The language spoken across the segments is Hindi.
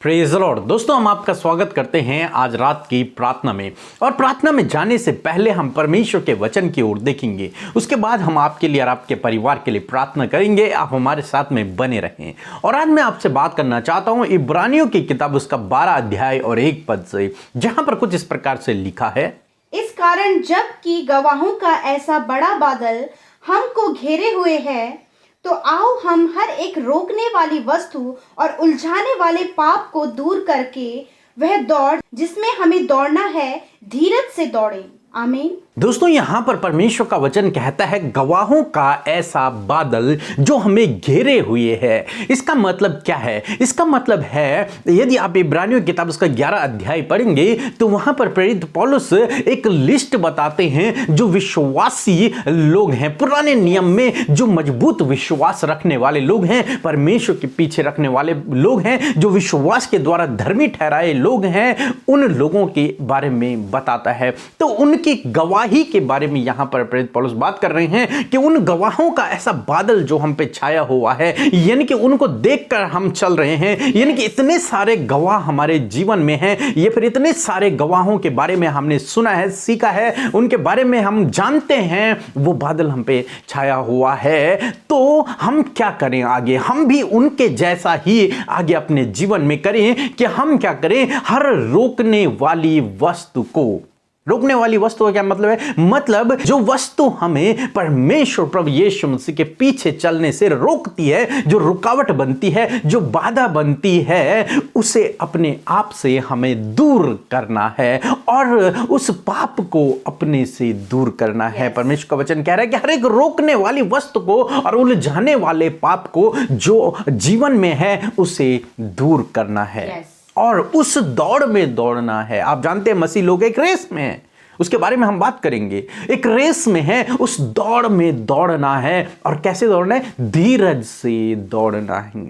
Praise the Lord. दोस्तों, हम आपका स्वागत करते हैं आज रात की प्रार्थना में। और प्रार्थना में जाने से पहले हम परमेश्वर के वचन की ओर देखेंगे। उसके बाद हम आपके लिए और आपके परिवार के लिए प्रार्थना करेंगे। आप हमारे साथ में बने रहें। और आज मैं आपसे बात करना चाहता हूं इब्रानियों की किताब उसका 12 अध्याय और 1 पद से, जहां पर कुछ इस प्रकार से लिखा है। इस कारण जबकि गवाहों का ऐसा बड़ा बादल हमको घेरे हुए है, तो आओ हम हर एक रोकने वाली वस्तु और उलझाने वाले पाप को दूर करके वह दौड़ जिसमें हमें दौड़ना है, धीरज से दौड़ें। आमीन। दोस्तों, यहां पर परमेश्वर का वचन कहता है गवाहों का ऐसा बादल जो हमें घेरे हुए है। इसका मतलब क्या है? इसका मतलब है, यदि आप इब्रानियों की किताब उसका 11 अध्याय पढ़ेंगे तो वहां पर प्रेरित पौलुस एक लिस्ट बताते हैं जो विश्वासी लोग हैं, पुराने नियम में जो मजबूत विश्वास रखने वाले लोग हैं, परमेश्वर के पीछे रखने वाले लोग हैं, जो विश्वास के द्वारा धर्मी ठहराए लोग हैं, उन लोगों के बारे में बताता है। तो उनकी गवाही के बारे में यहां पर प्रेरित पौलुस बात कर रहे हैं कि उन गवाहों का ऐसा बादल जो हम पे छाया हुआ है, यानी कि उनको देखकर हम चल रहे हैं, यानी कि इतने सारे गवाह हमारे जीवन में हैं, या फिर इतने सारे गवाहों के बारे में हमने सुना है, सीखा है, उनके बारे में हम जानते हैं, वो बादल हम पे छाया हुआ है। तो हम क्या करें आगे? हम भी उनके जैसा ही आगे अपने जीवन में करें कि हम क्या करें? हर रोकने वाली वस्तु को, रोकने वाली वस्तु का क्या मतलब है? मतलब जो वस्तु हमें परमेश्वर प्रभु यीशु मसीह के पीछे चलने से रोकती है, जो रुकावट बनती है, जो बाधा बनती है, उसे अपने आप से हमें दूर करना है और उस पाप को अपने से दूर करना है। परमेश्वर का वचन कह रहा है कि हर एक रोकने वाली वस्तु को और उलझाने वाले पाप को जो जीवन में है उसे दूर करना है और उस दौड़ में दौड़ना है। आप जानते हैं मसीह लोग एक रेस में हैं, उसके बारे में हम बात करेंगे। एक रेस में है, उस दौड़ में दौड़ना है। और कैसे दौड़ना है? धीरज से दौड़ना है,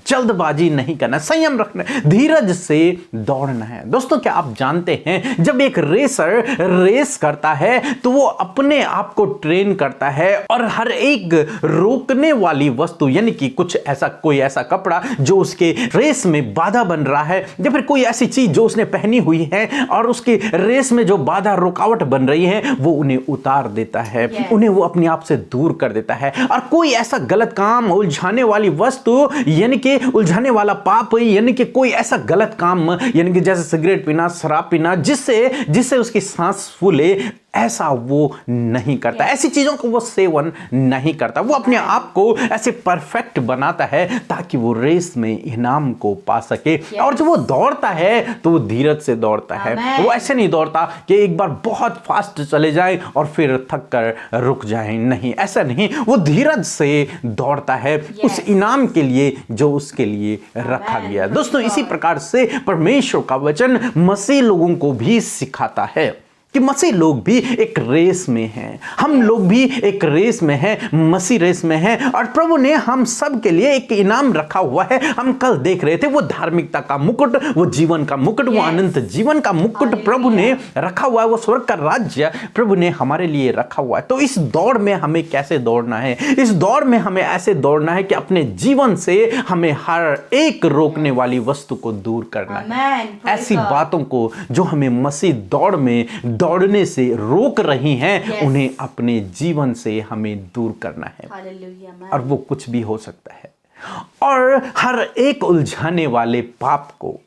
जल्दबाजी नहीं करना, संयम रखना, धीरज से दौड़ना है। दोस्तों, क्या आप जानते हैं जब एक रेसर रेस करता है तो वो अपने आप को ट्रेन करता है और हर एक रोकने वाली वस्तु, यानी कि कुछ ऐसा, कोई ऐसा कपड़ा जो उसके रेस में बाधा बन रहा है, या फिर कोई ऐसी चीज जो उसने पहनी हुई है और उसकी रेस में जो बाधा रुकावट बन रही है, वो उन्हें उतार देता है, उन्हें वो अपने आप से दूर कर देता है। और कोई ऐसा गलत काम, उलझाने वाली वस्तु, यानी कि उलझाने वाला पाप, यानी कि कोई ऐसा गलत काम, यानी कि जैसे सिगरेट पीना, शराब पीना, जिससे उसकी सांस फूले, ऐसा वो नहीं करता। ऐसी चीजों को वो सेवन नहीं करता। वो अपने आप को ऐसे परफेक्ट बनाता है ताकि वो रेस में इनाम को पा सके। और जब वो दौड़ता है तो वो धीरज से दौड़ता है। वो ऐसे नहीं दौड़ता कि एक बार बहुत फास्ट चले जाए और फिर थक कर रुक जाए। नहीं, ऐसा नहीं। वो धीरज से दौड़ता है उस इनाम के लिए जो उसके लिए रखा गया। दोस्तों, इसी प्रकार से परमेश्वर का वचन मसीह लोगों को भी सिखाता है कि मसीह लोग भी एक रेस में हैं। हम लोग भी एक रेस में हैं, मसीह रेस में हैं। और प्रभु ने हम सब के लिए एक इनाम रखा हुआ है। हम कल देख रहे थे वो धार्मिकता का मुकुट, वो जीवन का मुकुट, वो अनंत जीवन का मुकुट प्रभु ने रखा हुआ है। वो स्वर्ग का राज्य प्रभु ने हमारे लिए रखा हुआ है। तो इस दौड़ में हमें कैसे दौड़ना है? इस दौड़ में हमें ऐसे दौड़ना है कि अपने जीवन से हमें हर एक रोकने वाली वस्तु को दूर करना है। ऐसी बातों को जो हमें मसीह दौड़ में दौड़ने से रोक रही हैं, उन्हें अपने जीवन से हमें दूर करना है। और वो कुछ भी हो सकता है। और हर एक उलझाने वाले पाप को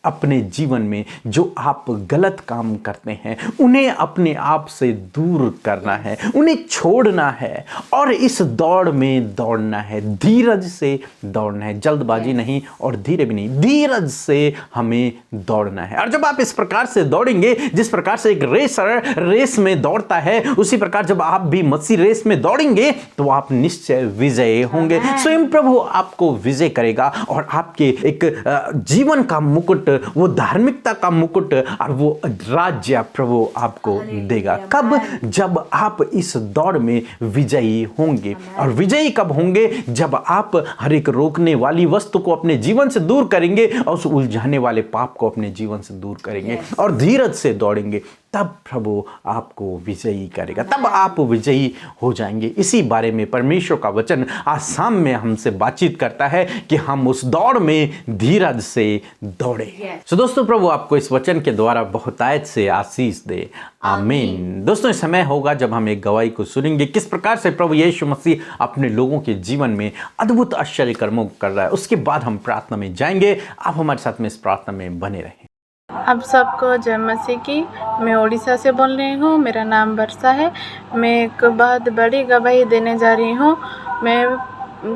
अपने जीवन में जो आप गलत काम करते हैं, उन्हें अपने आप से दूर करना है, उन्हें छोड़ना है और इस दौड़ में दौड़ना है। धीरज से दौड़ना है, जल्दबाजी नहीं और धीरे भी नहीं, धीरज से हमें दौड़ना है। और जब आप इस प्रकार से दौड़ेंगे, जिस प्रकार से एक रेसर रेस में दौड़ता है, उसी प्रकार जब आप भी मसीह रेस में दौड़ेंगे तो आप निश्चय विजयी होंगे। स्वयं प्रभु आपको विजय करेगा और आपके एक जीवन का मुकुट, वो धार्मिकता का मुकुट और वो राज्य प्रभु आपको देगा। कब? जब आप इस दौड़ में विजयी होंगे। और विजयी कब होंगे? जब आप हर एक रोकने वाली वस्तु को अपने जीवन से दूर करेंगे और उस उलझाने वाले पाप को अपने जीवन से दूर करेंगे और धीरज से दौड़ेंगे। तब प्रभु आपको विजयी करेगा, तब आप विजयी हो जाएंगे। इसी बारे में परमेश्वर का वचन आज शाम में हमसे बातचीत करता है कि हम उस दौड़ में धीरज से दौड़े। तो दोस्तों, प्रभु आपको इस वचन के द्वारा बहुतायत से आशीष दे। आमीन। दोस्तों, इस समय होगा जब हम एक गवाही को सुनेंगे किस प्रकार से प्रभु यीशु मसीह अपने लोगों के जीवन में अद्भुत आश्चर्य कर्मों कर रहा है। उसके बाद हम प्रार्थना में जाएंगे। आप हमारे साथ में इस प्रार्थना में बने रहें। आप सबको जय मसीह की। मैं उड़ीसा से बोल रही हूँ। मेरा नाम वर्षा है। मैं एक बहुत बड़ी गवाही देने जा रही हूँ। मैं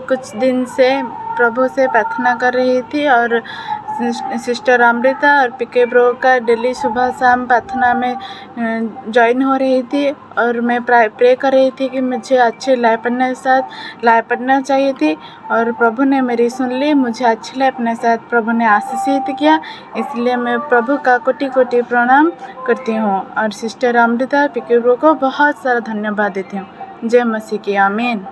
कुछ दिन से प्रभु से प्रार्थना कर रही थी और सिस्टर अमृता और पीके ब्रो का डेली सुबह शाम प्रार्थना में ज्वाइन हो रही थी और मैं प्रे कर रही थी कि मुझे अच्छे लाइफ पढ़ना चाहिए थी और प्रभु ने मेरी सुन ली। मुझे अच्छे लाइफ के साथ प्रभु ने आशीषित किया, इसलिए मैं प्रभु का कोटि कोटि प्रणाम करती हूँ और सिस्टर अमृता पीके ब्रो को बहुत सारा धन्यवाद देती हूँ। जय मसीह की। आमीन।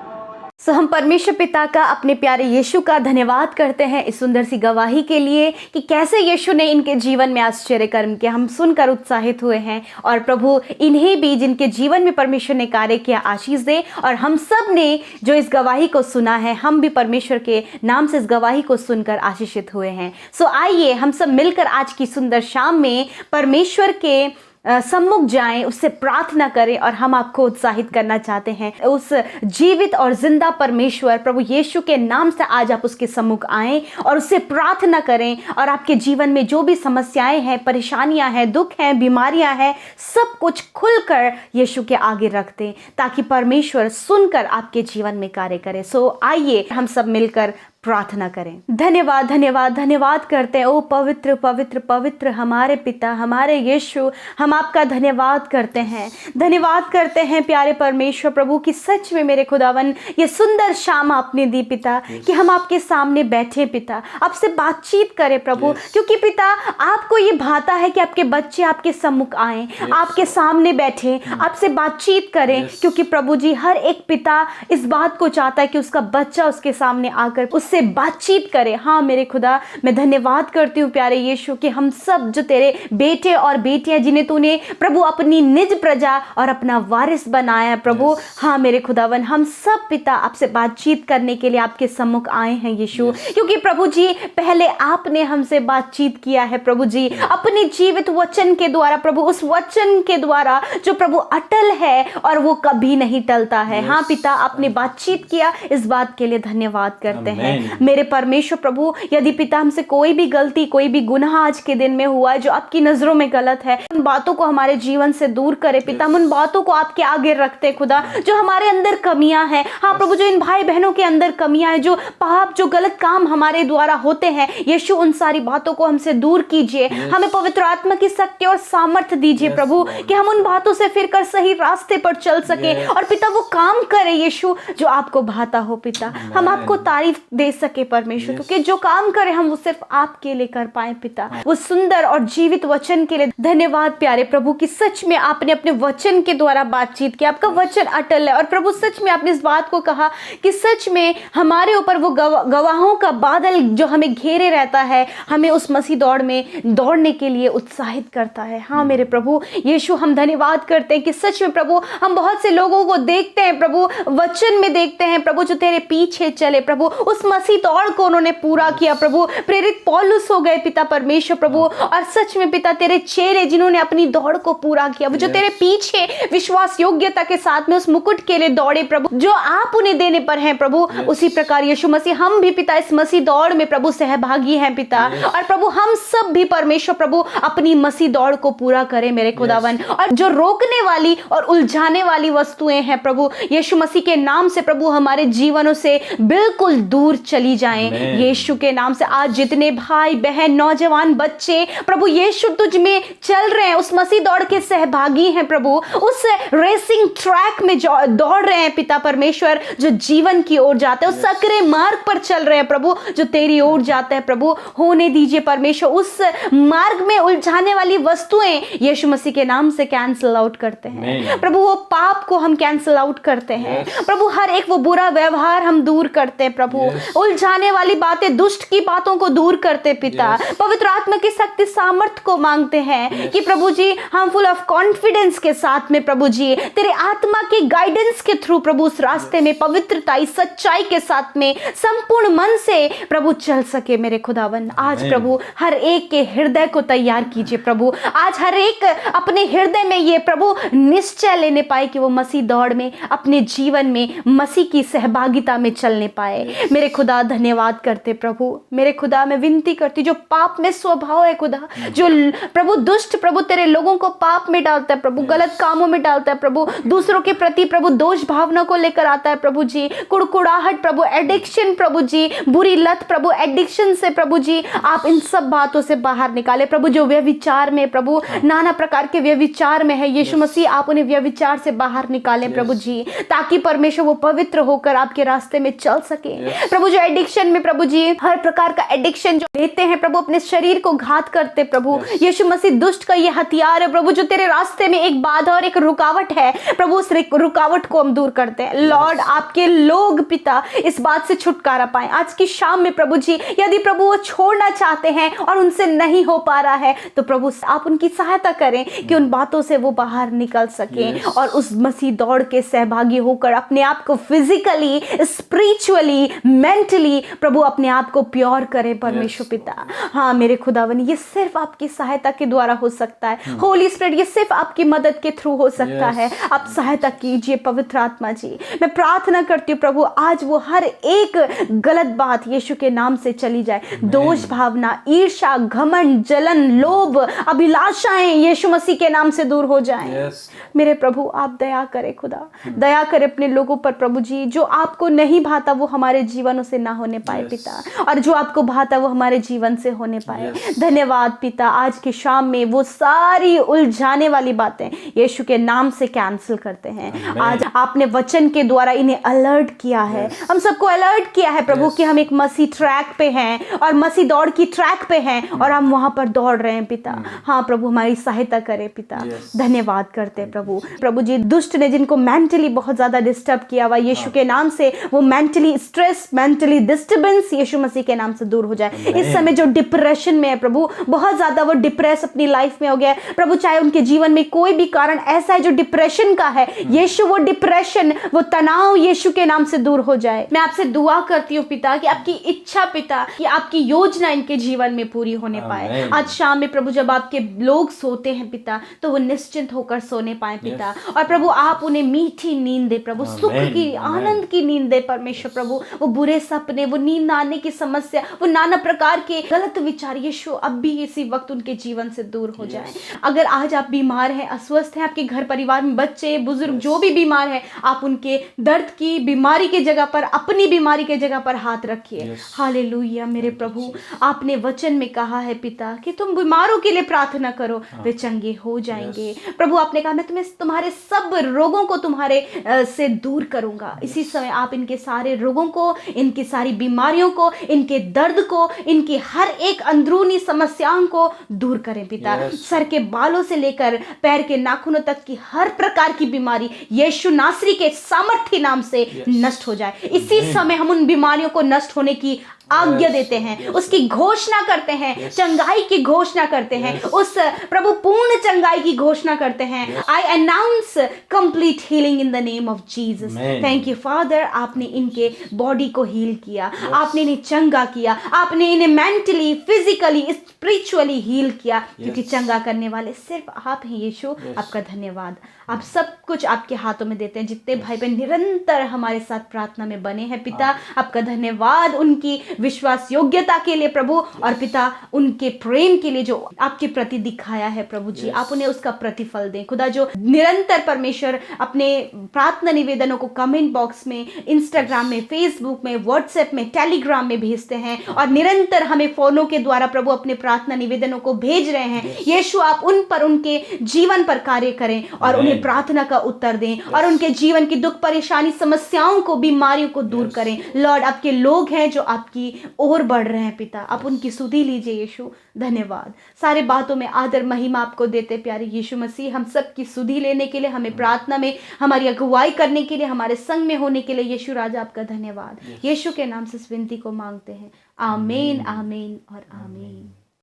सो हम परमेश्वर पिता का, अपने प्यारे यीशु का धन्यवाद करते हैं इस सुंदर सी गवाही के लिए कि कैसे यीशु ने इनके जीवन में आश्चर्य कर्म किया। हम सुनकर उत्साहित हुए हैं और प्रभु इन्हें भी जिनके जीवन में परमेश्वर ने कार्य किया आशीष दे। और हम सब ने जो इस गवाही को सुना है, हम भी परमेश्वर के नाम से इस गवाही को सुनकर आशीषित हुए हैं। सो आइए हम सब मिलकर आज की सुंदर शाम में परमेश्वर के सम्मुख जाएं, उससे प्रार्थना करें। और हम आपको उत्साहित करना चाहते हैं उस जीवित और जिंदा परमेश्वर प्रभु यीशु के नाम से आज आप उसके सम्मुख आएं और उससे प्रार्थना करें और आपके जीवन में जो भी समस्याएं हैं, परेशानियां हैं, दुख हैं, बीमारियां हैं, सब कुछ खुलकर यीशु के आगे रख दें ताकि परमेश्वर सुनकर आपके जीवन में कार्य करे। सो आइए हम सब मिलकर प्रार्थना करें। धन्यवाद धन्यवाद धन्यवाद करते हैं। ओ पवित्र पवित्र पवित्र हमारे पिता, हमारे यीशु, हम आपका धन्यवाद करते हैं। धन्यवाद करते हैं प्यारे परमेश्वर प्रभु कि सच में मेरे खुदावन ये सुंदर शाम आपने दी पिता कि हम आपके सामने बैठे पिता, आपसे बातचीत करें प्रभु। क्योंकि पिता आपको ये भाता है कि आपके बच्चे आपके सम्मुख आए, आपके सामने बैठे, आपसे बातचीत करें। क्योंकि प्रभु जी हर एक पिता इस बात को चाहता है कि उसका बच्चा उसके सामने आकर से बातचीत करे। हाँ मेरे खुदा, मैं धन्यवाद करती हूँ प्यारे यीशु कि हम सब जो तेरे बेटे और बेटियां जिन्हें तूने प्रभु अपनी निज प्रजा और अपना वारिस बनाया प्रभु। हाँ मेरे खुदावन, हम सब पिता आपसे बातचीत करने के लिए आपके सम्मुख आए हैं यीशु। क्योंकि प्रभु जी पहले आपने हमसे बातचीत किया है प्रभु जी अपने जीवित वचन के द्वारा प्रभु, उस वचन के द्वारा जो प्रभु अटल है और वो कभी नहीं टलता है। हाँ पिता, आपने बातचीत किया, इस बात के लिए धन्यवाद करते हैं मेरे परमेश्वर प्रभु। यदि पिता हमसे कोई भी गलती, कोई भी गुनाह आज के दिन में हुआ है जो आपकी नजरों में गलत है, उन बातों को हमारे जीवन से दूर करे पिता। हम उन बातों को आपके आगे रखते खुदा जो हमारे अंदर कमियां हैं। हाँ प्रभु, जो इन भाई बहनों के अंदर कमियां हैं, जो पाप, जो गलत काम हमारे द्वारा होते हैं यीशु, उन सारी बातों को हमसे दूर कीजिए। हमें पवित्र आत्मा की शक्ति और सामर्थ्य दीजिए प्रभु कि हम उन बातों से फिरकर सही रास्ते पर चल सके और पिता वो काम करे यीशु जो आपको भाता हो पिता। हम आपको तारीफ दे सके परमेश्वर, क्योंकि जो काम करे हम वो सिर्फ आपके लिए कर पाए पिता। वो सुंदर और जीवित वचन के लिए धन्यवाद प्यारे प्रभु कि सच में आपने अपने वचन के द्वारा बातचीत की। आपका वचन अटल है और प्रभु सच में आपने इस बात को कहा कि सच में हमारे ऊपर वो गवाहों का बादल जो हमें घेरे रहता है, हमें उस मसीह दौड़ में दौड़ने के लिए उत्साहित करता है। हाँ मेरे प्रभु यीशु, हम धन्यवाद करते हैं कि सच में प्रभु हम बहुत से लोगों को देखते हैं प्रभु, वचन में देखते हैं प्रभु जो तेरे पीछे चले प्रभु, उस मसीह दौड़ को उन्होंने पूरा किया प्रभु। प्रेरित पौलुस हो गए पिता परमेश्वर प्रभु, और सच में पिता तेरे चेले जिन्होंने अपनी दौड़ को पूरा किया, वो जो तेरे पीछे विश्वास योग्यता के साथ में उस मुकुट के लिए दौड़े प्रभु जो आप उन्हें देने पर हैं प्रभु। उसी प्रकार यीशु मसीह हम भी पिता इस मसीह दौड़ में प्रभु सहभागी हैं पिता। और प्रभु हम सब भी परमेश्वर प्रभु अपनी मसीह दौड़ को पूरा करें मेरे खुदावन। और जो रोकने वाली और उलझाने वाली वस्तुएं हैं प्रभु, यीशु मसीह के नाम से प्रभु हमारे जीवनों से बिल्कुल दूर चली जाएं यीशु के नाम से। आज जितने भाई बहन, नौजवान, बच्चे प्रभु यीशु तुझ में चल रहे हैं, उस मसीह दौड़ के सहभागी हैं प्रभु, उस रेसिंग ट्रैक में दौड़ रहे हैं पिता परमेश्वर, जो जीवन की ओर जाते हैं, उस सकरे मार्ग पर चल रहे हैं प्रभु जो तेरी ओर जाते हैं प्रभु। होने दीजिए परमेश्वर उस मार्ग में उलझाने वाली वस्तुएं यीशु मसीह के नाम से कैंसिल आउट करते हैं प्रभु। वो पाप को हम कैंसिल आउट करते हैं प्रभु, हर एक वो बुरा व्यवहार हम दूर करते हैं प्रभु। उलझाने वाली बातें, दुष्ट की बातों को दूर करते पिता। पवित्र आत्मा की शक्ति सामर्थ्य को मांगते हैं कि प्रभु जी हम फुल ऑफ कॉन्फिडेंस के साथ में प्रभु जी तेरे आत्मा के गाइडेंस के थ्रू प्रभु उस रास्ते में पवित्रता, सच्चाई के साथ में संपूर्ण मन से प्रभु चल सके मेरे खुदावन। आज प्रभु हर एक के हृदय को तैयार कीजिए प्रभु। आज हर एक अपने हृदय में ये प्रभु निश्चय लेने पाए कि वो मसीह दौड़ में अपने जीवन में मसीह की सहभागिता में चलने पाए। मेरे खुदा धन्यवाद करते प्रभु। मेरे खुदा मैं विनती करती, जो पाप में स्वभाव है खुदा, जो प्रभु दुष्ट प्रभु तेरे लोगों को पाप में डालता है प्रभु, गलत कामों में डालता है प्रभु, दूसरों के प्रति प्रभु दोष भावना को लेकर आता है प्रभु जी, कुड़कुड़ाहट प्रभु, एडिक्शन प्रभु जी, बुरी लत प्रभु, एडिक्शन से प्रभु जी आप इन सब बातों से बाहर निकाले प्रभु। जो व्यभिचार में प्रभु नाना प्रकार के व्यभिचार में है, यीशु मसीह आप उन्हें व्यभिचार से बाहर निकाले प्रभु जी, ताकि परमेश्वर वो पवित्र होकर आपके रास्ते में चल सके प्रभु। जो एडिक्शन में प्रभु जी हर प्रकार का एडिक्शन जो लेते हैं प्रभु, अपने शरीर को घात करते प्रभु, यीशु मसीह दुष्ट का ये हथियार है प्रभु, जो तेरे रास्ते में एक बाधा और एक रुकावट है प्रभु, उस रुकावट को हम दूर करते हैं लॉर्ड। आपके लोग पिता इस बात से छुटकारा पाए आज की शाम में प्रभु जी। यदि प्रभु वो छोड़ना चाहते हैं और उनसे नहीं हो पा रहा है तो प्रभु आप उनकी सहायता करें कि उन बातों से वो बाहर निकल सके और उस मसीह दौड़ के सहभागी होकर अपने आप को फिजिकली, स्पिरिचुअली, मेंटली प्रभु अपने आप को प्योर करें परमेश्वर पिता। हाँ मेरे खुदावन, ये सिर्फ आपकी सहायता के द्वारा हो सकता है। होली स्पिरिट ये सिर्फ आपकी मदद के थ्रू हो सकता है। आप सहायता कीजिए पवित्र आत्मा जी। मैं प्रार्थना करती हूँ प्रभु आज वो हर एक गलत बात यीशु के नाम से चली जाए। दोष भावना, ईर्ष्या, घमंड, जलन, लोभ, अभिलाषाएं यीशु मसीह के नाम से दूर हो जाएं। मेरे प्रभु आप दया करें खुदा, दया करें अपने लोगों पर प्रभु जी। जो आपको नहीं भाता वो हमारे जीवनों से ना होने पाए पिता, और जो आपको भाता वो हमारे जीवन से होने पाए। धन्यवाद पिता। आज की शाम में वो सारी उलझाने वाली बातें यीशु के नाम से कैंसिल करते हैं। आज आपने वचन के द्वारा इन्हें अलर्ट किया है, हम सबको अलर्ट किया है प्रभु कि हम एक मसीह ट्रैक पे हैं और मसीह दौड़ की ट्रैक पे हैं और हम वहां पर दौड़ रहे हैं पिता। हाँ प्रभु हमारी सहायता करें पिता। धन्यवाद करते हैं प्रभु। प्रभु जी दुष्ट ने जिनको मेंटली बहुत ज्यादा डिस्टर्ब किया हुआ, यीशु के नाम से वो मेंटली स्ट्रेस, मेंटली डिस्टर्बेंस यीशु मसीह के नाम से दूर हो जाए। इस समय जो डिप्रेशन में है प्रभु, बहुत ज्यादा वो डिप्रेस अपनी लाइफ में हो गया है प्रभु, चाहे उनके जीवन में कोई भी कारण ऐसा है जो डिप्रेशन का है, यीशु वो डिप्रेशन, वो तनाव यीशु के नाम से दूर हो जाए। मैं आपसे दुआ करती हूँ पिता कि आपकी इच्छा पिता, कि आपकी योजना इनके जीवन में पूरी होने पाए। आज शाम में प्रभु जब आपके लोग सोते हैं पिता तो वो निश्चिंत होकर सोने पाए पिता, और प्रभु आप उन्हें मीठी नींद दे प्रभु, सुख की, आनंद की नींद दे परमेश्वर प्रभु। वो बुरे सपने, वो नींद आने की समस्या, वो नाना प्रकार के गलत विचार यीशु अब भी इसी वक्त उनके जीवन से दूर हो जाए। अगर आज आप बीमार हैं, अस्वस्थ हैं, आपके घर परिवार में बच्चे बुजुर्ग जो भी बीमार है, आप उनके दर्द की बीमारी के जगह पर, अपनी बीमारी के जगह पर हाथ रखिए। हालेलुया मेरे प्रभु। आपने वचन में कहा है पिता कि तुम बीमारों के लिए प्रार्थना करो, वे चंगे हो जाएंगे प्रभु। आपने कहा मैं तुम्हें तुम्हारे सब रोगों को तुम्हारे से दूर करूंगा। इसी समय आप इनके सारे रोगों को, इनकी सारी बीमारियों को, इनके दर्द को, इनकी हर एक अंदरूनी समस्याओं को दूर करें पिता। सर के बालों से लेकर पैर के नाखूनों तक की हर प्रकार की बीमारी यीशु नासरी के सामर्थ्य नाम से नष्ट हो जाए। इसी समय हम उन बीमारियों को नष्ट होने की आज्ञा देते हैं, उसकी घोषणा करते हैं, चंगाई की घोषणा करते हैं, उस प्रभु पूर्ण चंगाई की घोषणा करते हैं। आई announce complete healing in the name of Jesus. Thank you father. आपने इनके बॉडी को हील किया, आपने इन्हें चंगा किया, आपने इन्हें मेंटली, फिजिकली, स्पिरिचुअली हील किया, क्योंकि चंगा करने वाले सिर्फ आप हैं यीशु। आपका धन्यवाद। आप सब कुछ आपके हाथों में देते हैं। जितने भाई बहन निरंतर हमारे साथ प्रार्थना में बने हैं पिता, आपका धन्यवाद उनकी विश्वास योग्यता के लिए प्रभु, और पिता उनके प्रेम के लिए जो आपके प्रति दिखाया है प्रभु जी, आप उन्हें उसका प्रतिफल दें खुदा। जो निरंतर परमेश्वर अपने प्रार्थना निवेदनों को कमेंट बॉक्स में, इंस्टाग्राम में, फेसबुक में, व्हाट्सएप में, टेलीग्राम में भेजते हैं और निरंतर हमें फोनों के द्वारा प्रभु अपने प्रार्थना निवेदनों को भेज रहे हैं, यीशु आप उन पर, उनके जीवन पर कार्य करें और उन्हें प्रार्थना का उत्तर दें और उनके जीवन की दुख, परेशानी, समस्याओं को, बीमारियों को दूर करें। लॉर्ड आपके लोग हैं जो आपकी ओर बढ़ रहे हैं पिता, आप उनकी सुधि लीजिए यीशु। धन्यवाद, सारे बातों में आदर महिमा आपको देते प्यारे यीशु मसीह। हम सब की सुधि लेने के लिए, हमें प्रार्थना में हमारी अगुवाई करने के लिए, हमारे संग में होने के लिए यीशु राजा आपका धन्यवाद। यीशु के नाम से इस विनती को मांगते हैं, आमीन आमीन और आमीन।